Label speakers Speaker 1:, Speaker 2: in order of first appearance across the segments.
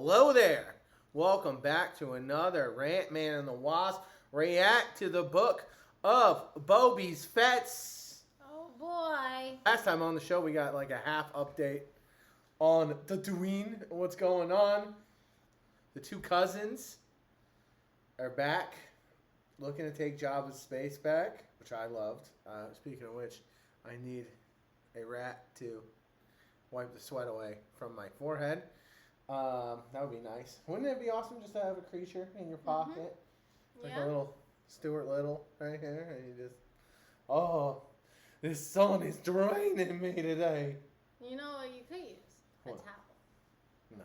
Speaker 1: Hello there. Welcome back to another Rant Man and the WASP react to the Book of Boba Fett.
Speaker 2: Oh boy.
Speaker 1: Last time on the show we got like a half update on the Dween, what's going on. The two cousins are back looking to take Jabba's space back, which I loved. Speaking of which, I need a rat to wipe the sweat away from my forehead. That would be nice. Wouldn't it be awesome just to have a creature in your pocket? Like a little Stuart Little right here. And you just, oh, this sun is draining me today.
Speaker 2: You know what you could use?
Speaker 1: What?
Speaker 2: A towel.
Speaker 1: No.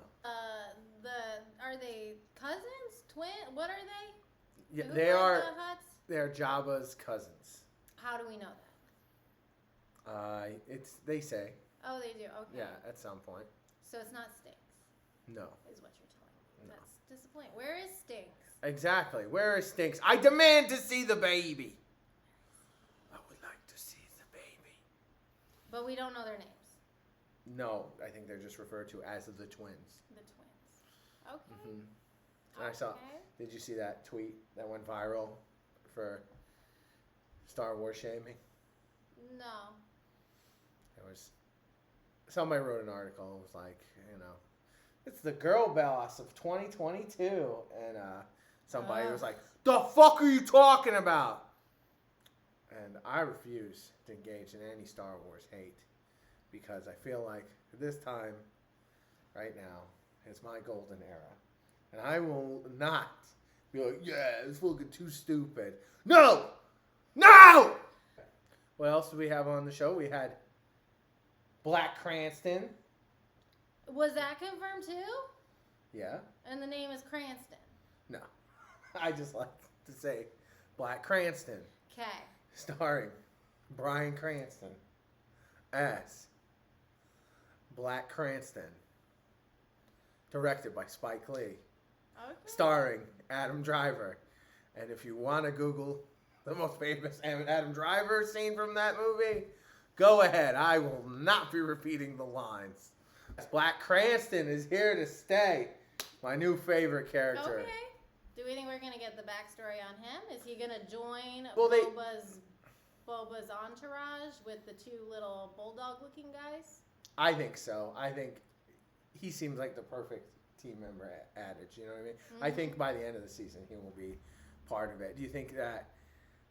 Speaker 2: Are they cousins? Twin? What are they?
Speaker 1: Yeah,
Speaker 2: Who
Speaker 1: they
Speaker 2: are
Speaker 1: are.
Speaker 2: the Hutts?
Speaker 1: They're Jabba's cousins.
Speaker 2: How do we know that?
Speaker 1: They say.
Speaker 2: Oh, they do. Okay.
Speaker 1: Yeah, at some point.
Speaker 2: So it's not Stinks.
Speaker 1: No.
Speaker 2: Is what you're telling me.
Speaker 1: No.
Speaker 2: That's disappointing. Where is Stinks?
Speaker 1: Exactly. Where is Stinks? I demand to see the baby. I would like to see the baby.
Speaker 2: But we don't know their names.
Speaker 1: No, I think they're just referred to as the twins.
Speaker 2: The twins. Okay.
Speaker 1: Mm-hmm. And I saw. Did you see that tweet that went viral for Star Wars shaming?
Speaker 2: No.
Speaker 1: There was somebody wrote an article. It was like, it's the girl boss of 2022, and somebody was like, "The fuck are you talking about?" And I refuse to engage in any Star Wars hate because I feel like this time, right now, is my golden era. And I will not be like, yeah, it's looking too stupid. No! No! What else did we have on the show? We had Black Cranston.
Speaker 2: Was that confirmed too?
Speaker 1: Yeah.
Speaker 2: And the name is Cranston.
Speaker 1: No. I just like to say Black Cranston.
Speaker 2: Okay.
Speaker 1: Starring Bryan Cranston as Black Cranston. Directed by Spike Lee.
Speaker 2: Okay.
Speaker 1: Starring Adam Driver. And if you want to Google the most famous Adam Driver scene from that movie, go ahead. I will not be repeating the lines. Black Cranston is here to stay. My new favorite character.
Speaker 2: Okay. Do we think we're going to get the backstory on him? Is he going to join Boba's entourage with the two little bulldog-looking guys?
Speaker 1: I think so. I think he seems like the perfect team member adage. You know what I mean? Mm-hmm. I think by the end of the season, he will be part of it. Do you think that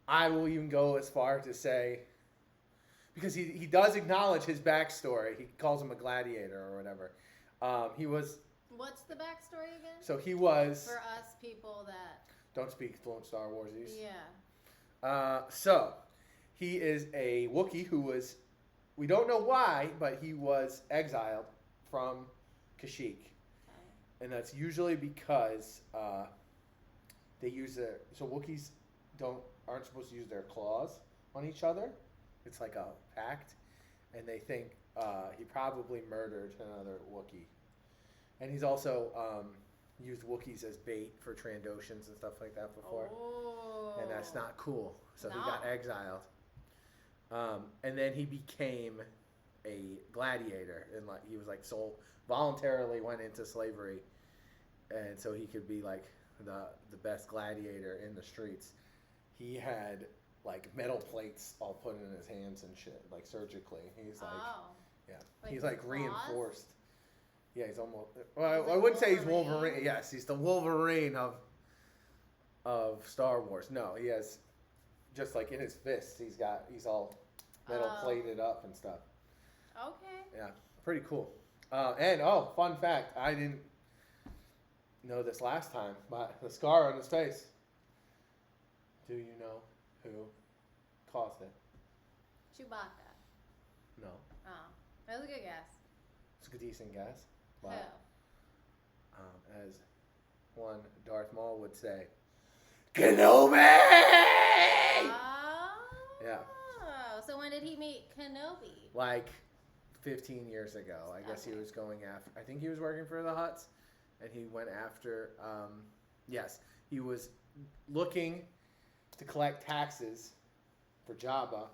Speaker 1: I will even go as far to say, because he does acknowledge his backstory. He calls him a gladiator or whatever. He was...
Speaker 2: What's the backstory again?
Speaker 1: So he was...
Speaker 2: For us people that...
Speaker 1: Don't speak fluent Star Warsies.
Speaker 2: Yeah.
Speaker 1: So, he is a Wookiee who was... We don't know why, but he was exiled from Kashyyyk. Okay. And that's usually because they use their... So Wookiees aren't supposed to use their claws on each other. It's like a pact. And they think he probably murdered another Wookiee. And he's also used Wookiees as bait for Trandoshans and stuff like that before.
Speaker 2: Oh.
Speaker 1: And that's not cool. So he got exiled. And then he became a gladiator. And he was like voluntarily went into slavery. And so he could be like the best gladiator in the streets. He had like metal plates all put in his hands and shit, like surgically. He's like, he's like reinforced. Yeah, he's almost. Well, I wouldn't say he's Wolverine. Yes, he's the Wolverine of Star Wars. No, he has just like in his fists. He's all metal plated up and stuff.
Speaker 2: Okay.
Speaker 1: Yeah, pretty cool. And fun fact, I didn't know this last time, but the scar on his face. Do you know who caused it?
Speaker 2: Chewbacca.
Speaker 1: No.
Speaker 2: Oh, that was a good guess.
Speaker 1: It's a decent guess.
Speaker 2: Who?
Speaker 1: As one Darth Maul would say, Kenobi!
Speaker 2: Oh.
Speaker 1: Yeah.
Speaker 2: So when did he meet Kenobi?
Speaker 1: Like 15 years ago. I guess he was going after... I think he was working for the Hutts, and he went after... yes, he was looking to collect taxes for Jabba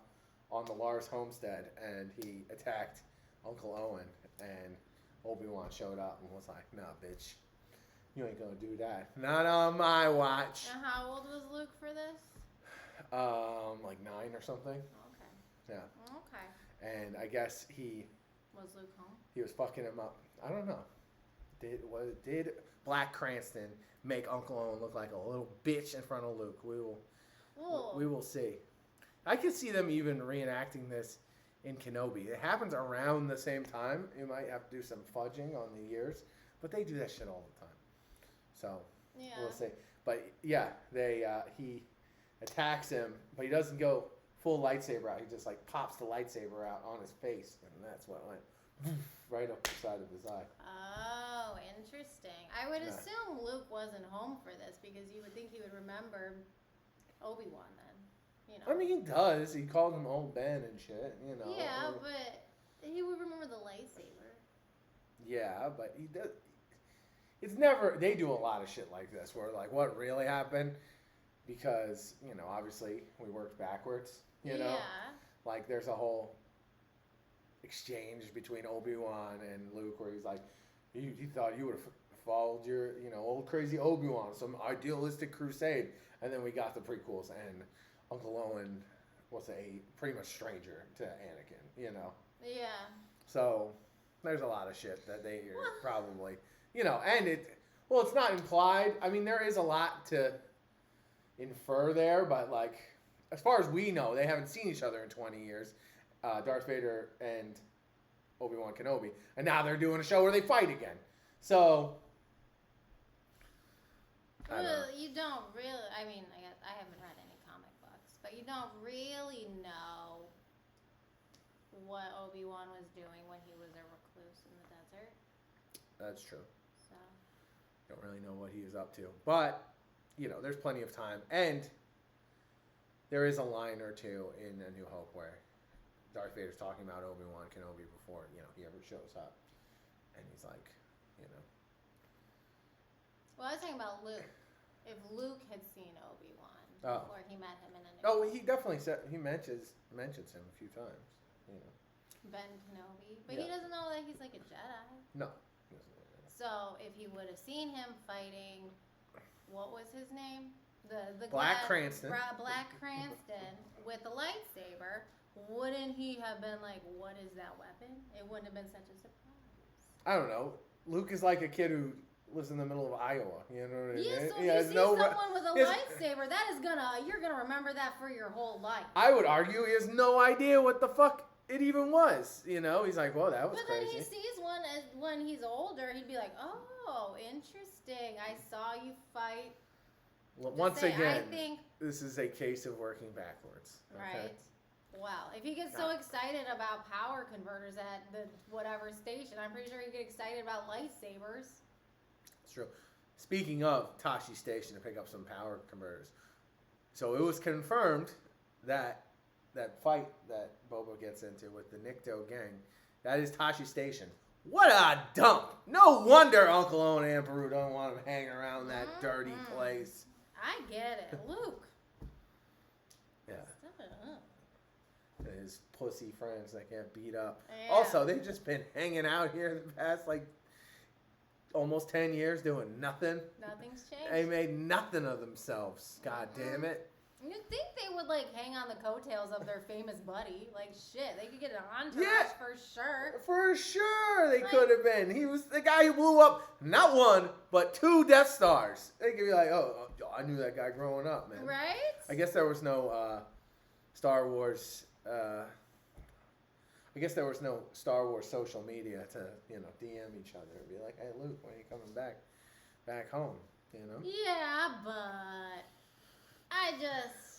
Speaker 1: on the Lars homestead, and he attacked Uncle Owen, and Obi-Wan showed up and was like, nah, bitch. You ain't gonna do that. Not on my watch.
Speaker 2: And how old was Luke for this?
Speaker 1: Like 9 or something.
Speaker 2: Okay.
Speaker 1: Yeah.
Speaker 2: Okay.
Speaker 1: And I guess
Speaker 2: Was Luke home?
Speaker 1: he was fucking him up. I don't know. Did Black Cranston make Uncle Owen look like a little bitch in front of Luke? We will see. I could see them even reenacting this in Kenobi. It happens around the same time. You might have to do some fudging on the years, but they do that shit all the time. So we'll see. But yeah, he attacks him, but he doesn't go full lightsaber out. He just like pops the lightsaber out on his face, and that's what went right up the side of his eye.
Speaker 2: Oh, interesting. I would assume Luke wasn't home for this because you would think he would remember Obi-Wan then. You know.
Speaker 1: I mean, he does. He called him Old Ben and shit. You know.
Speaker 2: Yeah, but he would remember the lightsaber.
Speaker 1: Yeah, but he does. It's never. They do a lot of shit like this, where like, what really happened? Because obviously we worked backwards. You know, like there's a whole exchange between Obi-Wan and Luke where he's like, he thought you would have followed your old crazy Obi-Wan, some idealistic crusade, and then we got the prequels and Uncle Owen was a pretty much stranger to Anakin.
Speaker 2: Yeah.
Speaker 1: So there's a lot of shit that they are probably. And it's not implied. I mean, there is a lot to infer there, but like, as far as we know, they haven't seen each other in 20 years. Darth Vader and Obi-Wan Kenobi, and now they're doing a show where they fight again. So,
Speaker 2: you don't really. I mean, I haven't read any comic books, but you don't really know what Obi-Wan was doing when he was a recluse in the desert.
Speaker 1: That's true.
Speaker 2: So,
Speaker 1: don't really know what he is up to, but there's plenty of time, and there is a line or two in A New Hope where Darth Vader's talking about Obi-Wan Kenobi before he ever shows up, and he's like,
Speaker 2: Well, I was talking about Luke. If Luke had seen Obi-Wan before he met him in A New Hope.
Speaker 1: He definitely mentions him a few times.
Speaker 2: Ben Kenobi, but he doesn't know that he's like a Jedi.
Speaker 1: No.
Speaker 2: So if he would have seen him fighting, what was his name? The
Speaker 1: Black Cranston.
Speaker 2: Black Cranston with a lightsaber. Wouldn't he have been like, what is that weapon? It wouldn't have been such a surprise.
Speaker 1: I don't know. Luke is like a kid who lives in the middle of Iowa. You know what I mean?
Speaker 2: Yeah, so if you see someone with a lightsaber, you're gonna remember that for your whole life.
Speaker 1: I would argue he has no idea what the fuck it even was. He's like, well, that was crazy.
Speaker 2: But then he sees one when he's older, he'd be like, oh, interesting. I saw you fight.
Speaker 1: Once again, this is a case of working backwards. Okay?
Speaker 2: Right. Wow. If he gets so excited about power converters at the whatever station, I'm pretty sure he'd get excited about lightsabers.
Speaker 1: It's true. Speaking of Tashi Station, to pick up some power converters. So it was confirmed that fight that Boba gets into with the Nikto gang, that is Tashi Station. What a dump! No wonder Uncle Owen and Peru don't want him hanging around that dirty place.
Speaker 2: I get it. Luke.
Speaker 1: Yeah.
Speaker 2: Step it up.
Speaker 1: His pussy friends that get beat up.
Speaker 2: Yeah.
Speaker 1: Also, they've just been hanging out here the past, almost 10 years doing nothing.
Speaker 2: Nothing's changed.
Speaker 1: They made nothing of themselves. God damn it.
Speaker 2: You'd think they would, hang on the coattails of their famous buddy. Shit, they could get an entourage for sure.
Speaker 1: For sure they could have been. He was the guy who blew up not one, but 2 Death Stars. They could be like, oh, I knew that guy growing up, man.
Speaker 2: Right?
Speaker 1: I guess there was no Star Wars... I guess there was no Star Wars social media to, DM each other and be like, hey, Luke, when are you coming back home,
Speaker 2: Yeah, but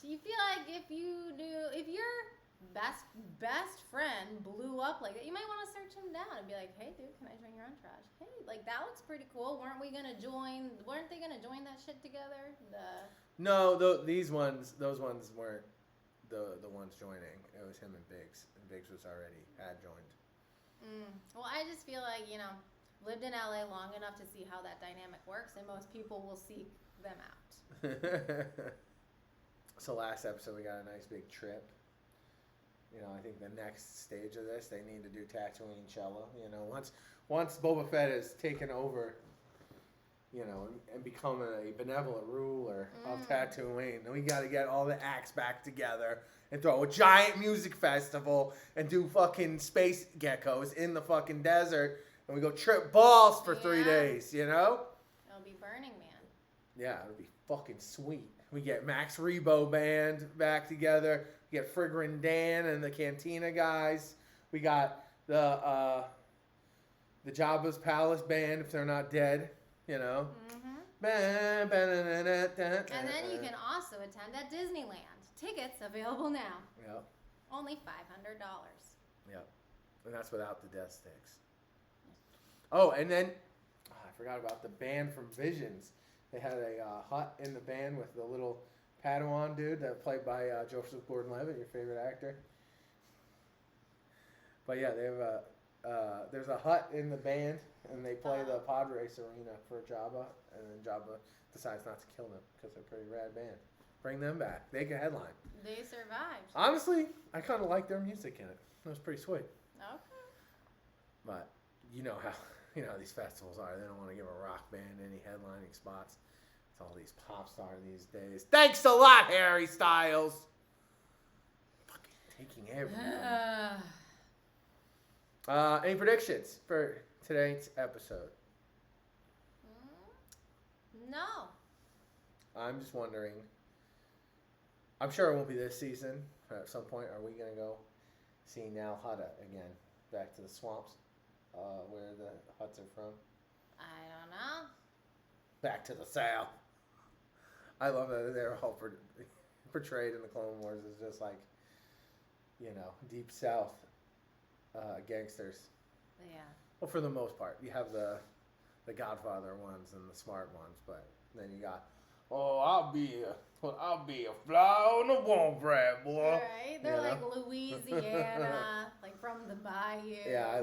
Speaker 2: you feel like if your best friend blew up like that, you might want to search him down and be like, hey, dude, can I join your entourage? Hey, that looks pretty cool. Weren't they going to join that shit together?
Speaker 1: No, those ones weren't the ones joining. It was him and Biggs. And Biggs had joined.
Speaker 2: Well, I just feel like, lived in LA long enough to see how that dynamic works, and most people will seek them out.
Speaker 1: So last episode we got a nice big trip. I think the next stage of this, they need to do Tatooine cello. Once Boba Fett has taken over, and become a benevolent ruler of Tatooine. And we got to get all the acts back together and throw a giant music festival and do fucking space geckos in the fucking desert. And we go trip balls for 3 days,
Speaker 2: It'll be Burning Man.
Speaker 1: Yeah, it'll be fucking sweet. We get Max Rebo Band back together. We get Frigrin Dan and the Cantina guys. We got the Jabba's Palace Band if they're not dead,
Speaker 2: And then you can also attend at Disneyland. Tickets available now.
Speaker 1: Yep.
Speaker 2: Only $500.
Speaker 1: Yep. And that's without the death sticks. Oh, and then I forgot about the band from Visions. They had a hut in the band with the little Padawan dude that played by Joseph Gordon-Levitt, your favorite actor. But yeah, they have there's a hut in the band, and they play the pod race arena for Jabba, and then Jabba decides not to kill them because they're a pretty rad band. Bring them back. They can headline.
Speaker 2: They survived.
Speaker 1: Honestly, I kind of like their music in it. It was pretty sweet.
Speaker 2: Okay.
Speaker 1: But you know how these festivals are. They don't want to give a rock band any headlining spots. It's all these pop stars these days. Thanks a lot, Harry Styles. Fucking taking everything. Any predictions for today's episode?
Speaker 2: No.
Speaker 1: I'm just wondering. I'm sure it won't be this season. At some point, are we going to go see Nal Hutta again? Back to the swamps, where the huts are from?
Speaker 2: I don't know.
Speaker 1: Back to the south. I love that they're all portrayed in the Clone Wars as just like, deep south gangsters.
Speaker 2: Yeah.
Speaker 1: Well, for the most part, you have the Godfather ones and the smart ones, but then you got, I'll be a fly on the wall, Brad, boy.
Speaker 2: Right? They're like Louisiana, like from the bayou.
Speaker 1: Yeah,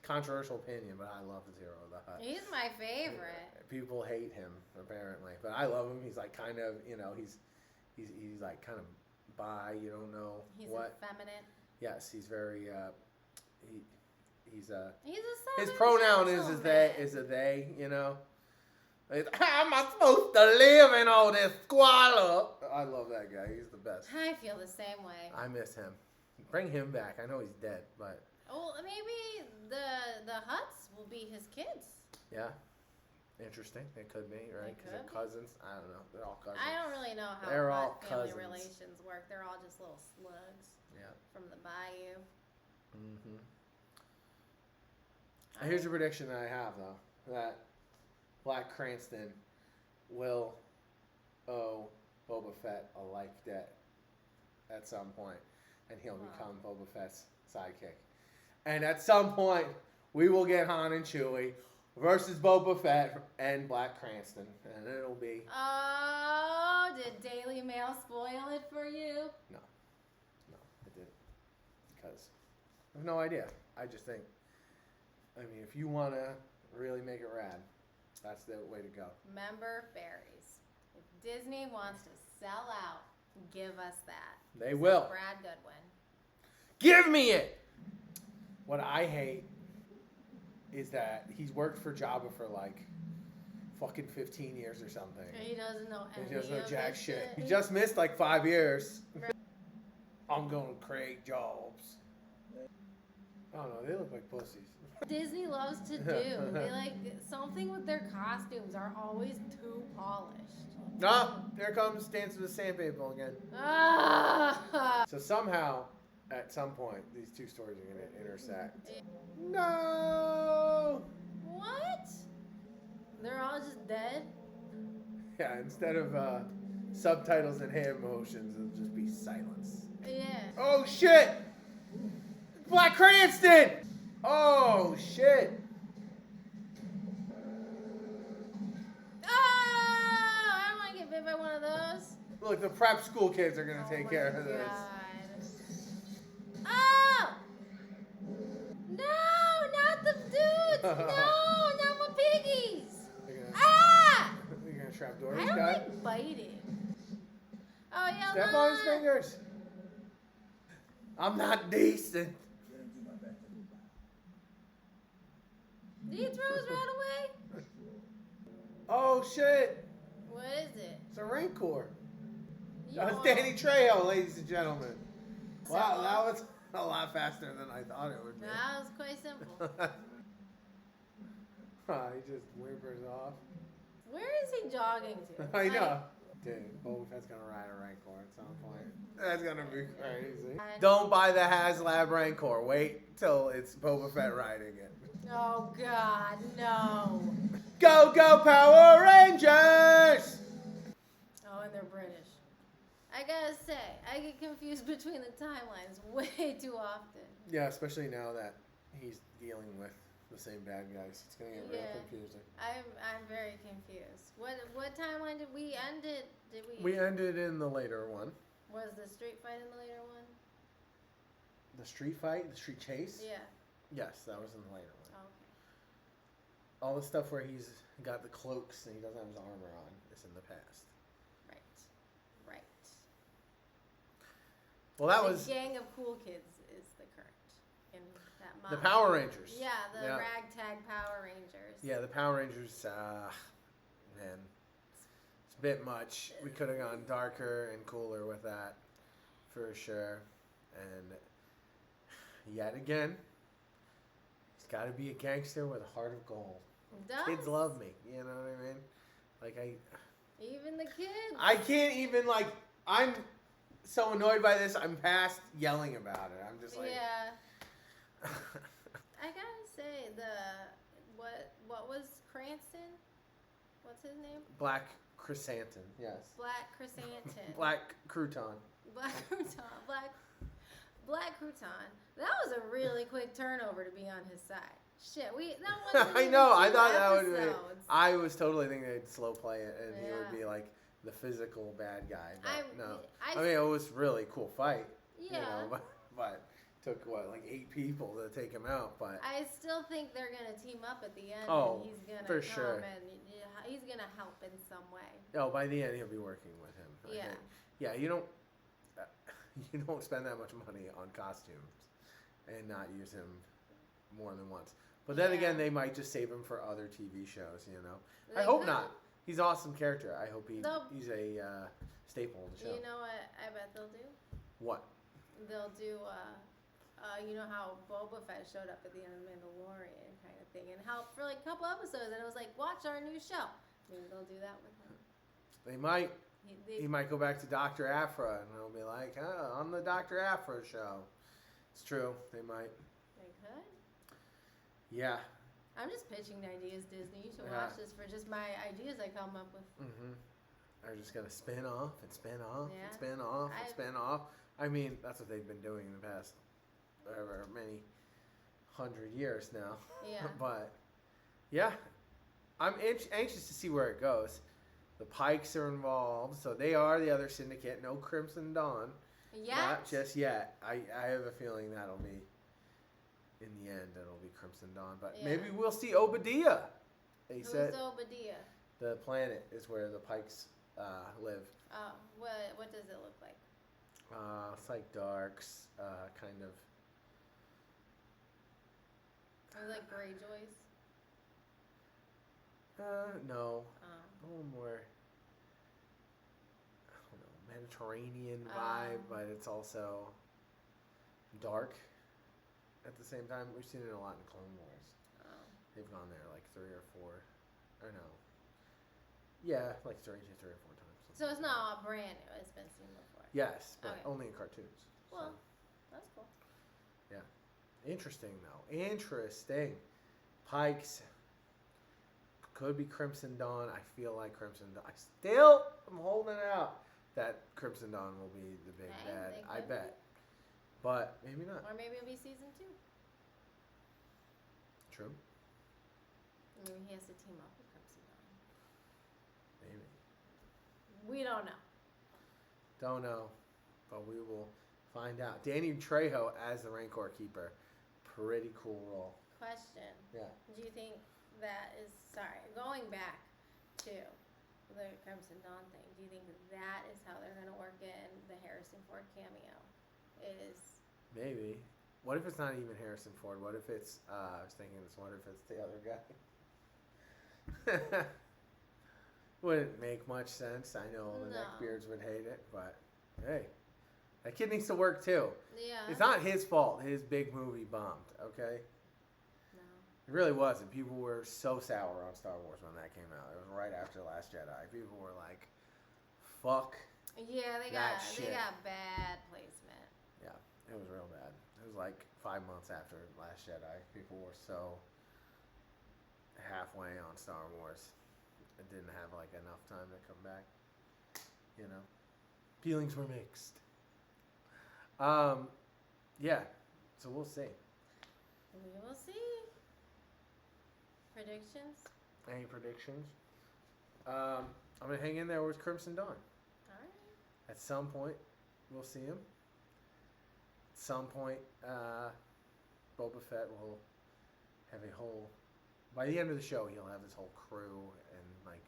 Speaker 1: controversial opinion, but I love Zero the Hutt.
Speaker 2: He's my favorite.
Speaker 1: People hate him apparently, but I love him. He's like kind of, he's like kind of bi. You don't know
Speaker 2: he's
Speaker 1: what.
Speaker 2: He's effeminate.
Speaker 1: Yes, he's very. He's a.
Speaker 2: His
Speaker 1: pronoun is a they. How am I supposed to live in all this squalor? I love that guy. He's the best.
Speaker 2: I feel the same way.
Speaker 1: I miss him. Bring him back. I know he's dead, but.
Speaker 2: Oh, maybe the Hutts will be his kids.
Speaker 1: Yeah. Interesting. It could be, right? Because they're cousins. I don't know. They're all cousins.
Speaker 2: I don't really know how family relations work. They're all just little slugs.
Speaker 1: Yeah.
Speaker 2: From the bayou.
Speaker 1: Mm-hmm. Here's a prediction that I have, though. That Black Cranston will owe Boba Fett a like debt at some point, and he'll become Boba Fett's sidekick. And at some point, we will get Han and Chewie versus Boba Fett and Black Cranston, and it'll be...
Speaker 2: Oh, did Daily Mail spoil it for you?
Speaker 1: No, it didn't. Because I have no idea. I just think, if you want to really make it rad, that's the way to go.
Speaker 2: Member berries. If Disney wants to sell out, give us that.
Speaker 1: They will.
Speaker 2: Brad Goodwin.
Speaker 1: Give me it! What I hate is that he's worked for Jabba for like fucking 15 years or something.
Speaker 2: And he doesn't know anything.
Speaker 1: He doesn't know jack shit. He just missed like 5 years. I'm gonna create jobs. I don't know, they look like pussies.
Speaker 2: Disney loves to do. They something with their costumes are always too polished.
Speaker 1: There comes Dance with the Sandpaper again. So somehow, at some point, these two stories are going to intersect. No!
Speaker 2: What? They're all just dead?
Speaker 1: Yeah, instead of subtitles and hand motions, it'll just be silence.
Speaker 2: Yeah.
Speaker 1: Oh, shit! Black Cranston! Oh, shit!
Speaker 2: I don't want to get bit by one of those.
Speaker 1: Look, the prep school kids are going to take care of this.
Speaker 2: Oh! No, not the dudes! No, not my piggies!
Speaker 1: You're going to trap Dory's
Speaker 2: I don't
Speaker 1: guy?
Speaker 2: like biting. Oh, yeah,
Speaker 1: Step on his fingers. I'm not decent.
Speaker 2: Did he throw his rat away?
Speaker 1: Oh shit!
Speaker 2: What is it?
Speaker 1: It's a Rancor.
Speaker 2: You
Speaker 1: That was
Speaker 2: want-
Speaker 1: Danny Trejo, ladies and gentlemen. Wow,
Speaker 2: Simple.
Speaker 1: that was a lot faster than I thought it would be.
Speaker 2: That was quite simple.
Speaker 1: He just whimpers off.
Speaker 2: Where is he jogging to?
Speaker 1: I know. Dude, Boba Fett's gonna ride a Rancor at some point. That's gonna be crazy. Don't buy the HasLab Rancor. Wait till it's Boba Fett riding it.
Speaker 2: Oh God, no.
Speaker 1: Go, go, Power Rangers!
Speaker 2: Oh, and they're British. I gotta say, I get confused between the timelines way too often.
Speaker 1: Yeah, especially now that he's dealing with the same bad guys. It's gonna get real confusing.
Speaker 2: I'm very confused. What timeline did we end it? Did we?
Speaker 1: We ended in the later one.
Speaker 2: Was the street fight in the later one?
Speaker 1: The street fight? The street chase?
Speaker 2: Yeah.
Speaker 1: Yes, that was in the later one.
Speaker 2: Oh, okay.
Speaker 1: All the stuff where he's got the cloaks and he doesn't have his armor on is in the past.
Speaker 2: Right.
Speaker 1: Well, that
Speaker 2: the
Speaker 1: was
Speaker 2: Gang of Cool Kids is the current in that
Speaker 1: the
Speaker 2: model.
Speaker 1: Power Rangers.
Speaker 2: Yeah, the ragtag Power Rangers.
Speaker 1: Yeah, the Power Rangers, man, it's a bit much. We could have gone darker and cooler with that, for sure. And yet again, he's got to be a gangster with a heart of gold.
Speaker 2: Does?
Speaker 1: Kids love me, you know what I mean? Like
Speaker 2: Even the kids.
Speaker 1: I can't even I'm so annoyed by this. I'm past yelling about it. I'm just like,
Speaker 2: Yeah. I gotta say what was Cranston? What's his name?
Speaker 1: Black Chrysanthemum, yes.
Speaker 2: Black Chrysanthemum.
Speaker 1: Black Crouton.
Speaker 2: Black Crouton. Black Crouton. That was a really quick turnover to be on his side. Shit, that wasn't
Speaker 1: I
Speaker 2: even
Speaker 1: know.
Speaker 2: 2
Speaker 1: I thought that would be.
Speaker 2: episodes.
Speaker 1: I was totally thinking they'd slow play it, and he would
Speaker 2: Yeah.
Speaker 1: be like the physical bad guy. But no,
Speaker 2: I
Speaker 1: I mean it was really a cool fight.
Speaker 2: Yeah.
Speaker 1: You know, but took 8 people to take him out. But
Speaker 2: I still think they're gonna team up at the end.
Speaker 1: Oh,
Speaker 2: and he's gonna
Speaker 1: for
Speaker 2: come
Speaker 1: sure.
Speaker 2: and he's gonna help in some way.
Speaker 1: by the end he'll be working with him. I
Speaker 2: Yeah.
Speaker 1: think. Yeah. You don't spend that much money on costumes and not use him more than once. But then again, they might just save him for other TV shows, you know. I
Speaker 2: They
Speaker 1: hope
Speaker 2: could.
Speaker 1: not. He's an awesome character. I hope he's a staple of the show.
Speaker 2: You know what I bet they'll do?
Speaker 1: What?
Speaker 2: They'll do, you know how Boba Fett showed up at the end of Mandalorian kind of thing and helped for like a couple episodes, and it was like, watch our new show. Maybe they'll do that with him.
Speaker 1: They might.
Speaker 2: They-
Speaker 1: He might go back to Dr. Aphra, and they'll be like, on the Dr. Aphra show. It's true. They might.
Speaker 2: They could.
Speaker 1: Yeah.
Speaker 2: I'm just pitching ideas, Disney. You should
Speaker 1: Yeah.
Speaker 2: watch this for just my ideas I come up with.
Speaker 1: Mm-hmm. They're just going to spin off and spin off
Speaker 2: Yeah.
Speaker 1: and spin off and spin off. I mean, that's what they've been doing in the past many 100 years now.
Speaker 2: Yeah.
Speaker 1: But, yeah. I'm anxious to see where it goes. The Pikes are involved, so they are the other syndicate. No Crimson Dawn. Not just yet. I have a feeling that'll be, in the end, it'll be Crimson Dawn. But maybe we'll see Obadiah. They
Speaker 2: Who's
Speaker 1: said
Speaker 2: Obadiah?
Speaker 1: the planet is where the Pikes live.
Speaker 2: Oh, what does it look like?
Speaker 1: It's like darks, kind of.
Speaker 2: Is it like Greyjoys?
Speaker 1: No. A little more, I don't know, Mediterranean vibe, but it's also dark at the same time. We've seen it a lot in Clone Wars.
Speaker 2: Oh.
Speaker 1: They've gone there like 3 or 4, or no. Yeah, like 3 or 4 times.
Speaker 2: So it's not brand new. It's been seen before.
Speaker 1: Yes, but
Speaker 2: Okay.
Speaker 1: only in cartoons.
Speaker 2: Well,
Speaker 1: so.
Speaker 2: that's cool.
Speaker 1: Yeah. Interesting, though. Interesting. Pikes. Could be Crimson Dawn. I feel like Crimson Dawn. I'm holding out that Crimson Dawn will be the big bad. I bet. But maybe not.
Speaker 2: Or maybe it'll be season 2.
Speaker 1: True.
Speaker 2: Maybe he has to team up with Crimson Dawn.
Speaker 1: Maybe.
Speaker 2: We don't know.
Speaker 1: Don't know. But we will find out. Danny Trejo as the Rancor Keeper. Pretty cool role.
Speaker 2: Question.
Speaker 1: Yeah.
Speaker 2: Do you think that is, going back to the Crimson Dawn thing, do you think that is how they're going to work in the Harrison Ford cameo?
Speaker 1: Maybe. What if it's not even Harrison Ford? What if it's, I was thinking this, what if it's the other guy? Wouldn't make much sense. I know the
Speaker 2: No.
Speaker 1: neckbeards would hate it, but hey, that kid needs to work too.
Speaker 2: Yeah.
Speaker 1: It's not his fault. His big movie bombed. Okay.
Speaker 2: No.
Speaker 1: It really wasn't. People were so sour on Star Wars when that came out. It was right after The Last Jedi. People were like, "Fuck."
Speaker 2: Yeah, they
Speaker 1: That
Speaker 2: got
Speaker 1: shit.
Speaker 2: they got bad placement.
Speaker 1: Yeah, it was real bad. It was like 5 months after Last Jedi. People were so halfway on Star Wars. It didn't have like enough time to come back. You know, feelings were mixed. Yeah. So we'll see.
Speaker 2: We will see. Predictions?
Speaker 1: Any predictions? I'm gonna hang in there with Crimson Dawn.
Speaker 2: Alright.
Speaker 1: At some point, we'll see him. At some point, Boba Fett will have a whole. By the end of the show, he'll have his whole crew and like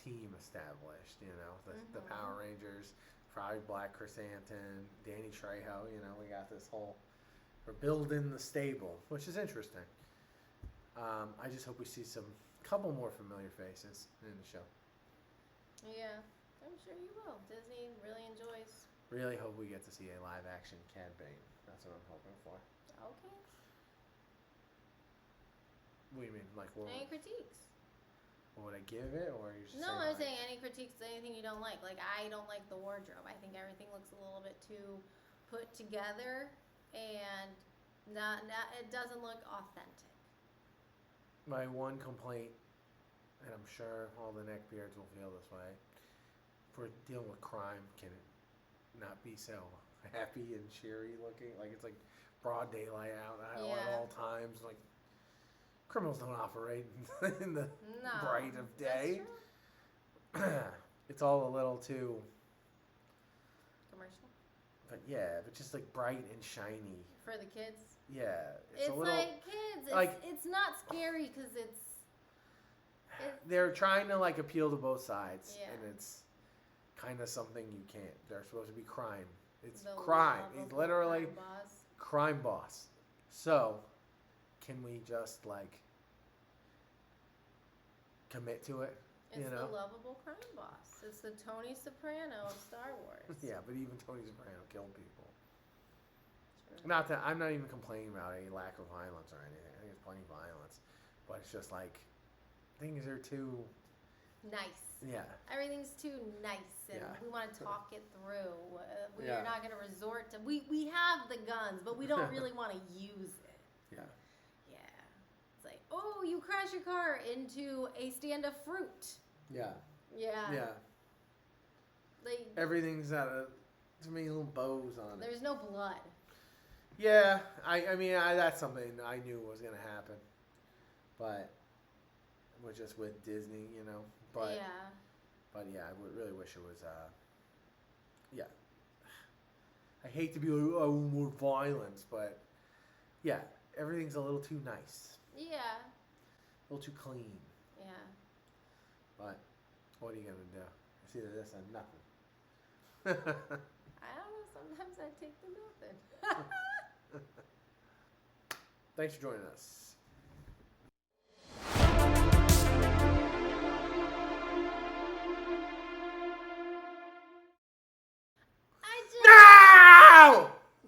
Speaker 1: team established. You know, the Power Rangers, probably Black Chrysanthemum, Danny Trejo. You know, we got this whole. We're building the stable, which is interesting. I just hope we see some couple more familiar faces in the show.
Speaker 2: Yeah, I'm sure you will. Disney really enjoys.
Speaker 1: Really hope we get to see a live action Cad Bane. That's what I'm hoping for.
Speaker 2: Okay.
Speaker 1: What do you mean? Like, what
Speaker 2: Any critiques?
Speaker 1: would I give it? Or are you just
Speaker 2: No,
Speaker 1: saying,
Speaker 2: I'm
Speaker 1: like,
Speaker 2: saying any critiques to anything you don't like. Like, I don't like the wardrobe. I think everything looks a little bit too put together and not it doesn't look authentic.
Speaker 1: my one complaint, and I'm sure all the neckbeards will feel this way, if we're dealing with crime, can it not be so happy and cheery looking? Like, it's like broad daylight out at
Speaker 2: Yeah.
Speaker 1: all times. Like, criminals don't operate in the
Speaker 2: No.
Speaker 1: bright of day.
Speaker 2: That's true.
Speaker 1: It's all a little too,
Speaker 2: Commercial.
Speaker 1: but yeah, but just like bright and shiny.
Speaker 2: For the kids.
Speaker 1: Yeah,
Speaker 2: It's
Speaker 1: a little.
Speaker 2: like kids.
Speaker 1: like-
Speaker 2: It's not scary because it's
Speaker 1: They're trying to like appeal to both sides,
Speaker 2: Yeah.
Speaker 1: and it's kind of something you can't. They're supposed to be crime. It's
Speaker 2: the
Speaker 1: crime. He's
Speaker 2: lovable
Speaker 1: literally
Speaker 2: crime boss.
Speaker 1: crime boss. So, can we just like commit to it?
Speaker 2: It's
Speaker 1: you know?
Speaker 2: the lovable crime boss. It's the Tony Soprano of Star Wars.
Speaker 1: Yeah, but even Tony Soprano killed people.
Speaker 2: True.
Speaker 1: Not that I'm not even complaining about a lack of violence or anything. I think there's plenty of violence, but it's just like things are too.
Speaker 2: Nice.
Speaker 1: Yeah.
Speaker 2: Everything's too nice, and
Speaker 1: Yeah.
Speaker 2: we want to talk it through. We
Speaker 1: Yeah.
Speaker 2: are not going to resort to. We have the guns, but we don't really want to use it.
Speaker 1: Yeah.
Speaker 2: Yeah. It's like, oh, you crash your car into a stand of fruit.
Speaker 1: Yeah.
Speaker 2: Yeah.
Speaker 1: Yeah.
Speaker 2: Like,
Speaker 1: Everything's got too many little bows on it.
Speaker 2: there's no blood.
Speaker 1: Yeah, I mean, that's something I knew was gonna happen, but was just with Disney, you know. But
Speaker 2: Yeah.
Speaker 1: yeah, I would really wish it was. Yeah, I hate to be like, oh, more violence, but yeah, everything's a little too nice,
Speaker 2: Yeah.
Speaker 1: a little too clean.
Speaker 2: Yeah.
Speaker 1: But what are you gonna do? It's either this or nothing.
Speaker 2: I don't know. Sometimes I take the nothing.
Speaker 1: Thanks for joining us.